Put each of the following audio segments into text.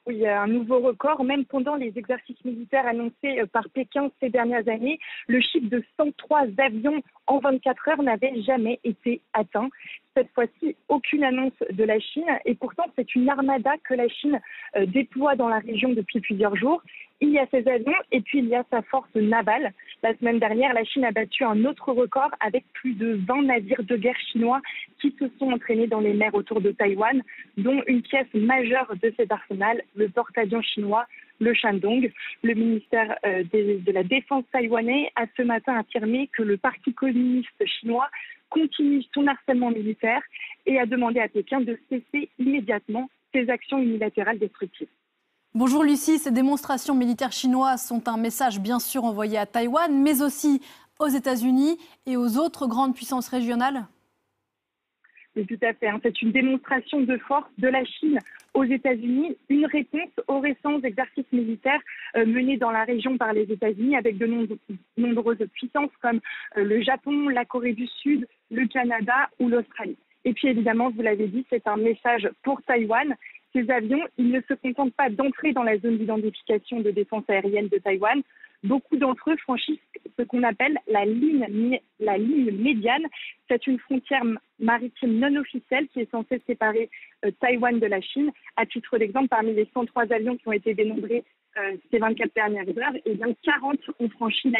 Oui, il y a un nouveau record, même pendant les exercices militaires annoncés par Pékin ces dernières années, le chiffre de 103 avions en 24 heures n'avait jamais été atteint. Cette fois-ci, aucune annonce de la Chine et pourtant c'est une armada que la Chine déploie dans la région depuis plusieurs jours. Il y a ces avions et puis il y a sa force navale. La semaine dernière, la Chine a battu un autre record avec plus de 20 navires de guerre chinois qui se sont entraînés dans les mers autour de Taïwan, dont une pièce majeure de cet arsenal, le porte-avions chinois, le Shandong. Le ministère de la Défense taïwanais a ce matin affirmé que le Parti communiste chinois continue son harcèlement militaire et a demandé à Pékin de cesser immédiatement ses actions unilatérales destructives. Bonjour Lucie, ces démonstrations militaires chinoises sont un message bien sûr envoyé à Taïwan, mais aussi aux États-Unis et aux autres grandes puissances régionales. Oui, tout à fait. C'est une démonstration de force de la Chine aux États-Unis, une réponse aux récents exercices militaires menés dans la région par les États-Unis avec de nombreuses puissances comme le Japon, la Corée du Sud, le Canada ou l'Australie. Et puis évidemment, vous l'avez dit, c'est un message pour Taïwan. Ces avions, ils ne se contentent pas d'entrer dans la zone d'identification de défense aérienne de Taïwan. Beaucoup d'entre eux franchissent ce qu'on appelle la ligne médiane. C'est une frontière maritime non officielle qui est censée séparer Taïwan de la Chine. À titre d'exemple, parmi les 103 avions qui ont été dénombrés ces 24 dernières heures, eh bien 40 ont franchi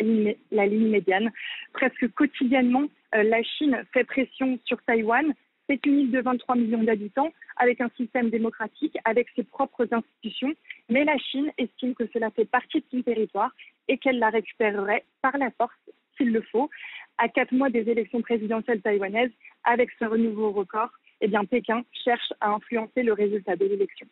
la ligne médiane. Presque quotidiennement, la Chine fait pression sur Taïwan. C'est une île de 23 millions d'habitants, avec un système démocratique, avec ses propres institutions. Mais la Chine estime que cela fait partie de son territoire et qu'elle la récupérerait par la force, s'il le faut. À 4 mois des élections présidentielles taïwanaises, avec ce renouveau record, eh bien Pékin cherche à influencer le résultat de l'élection.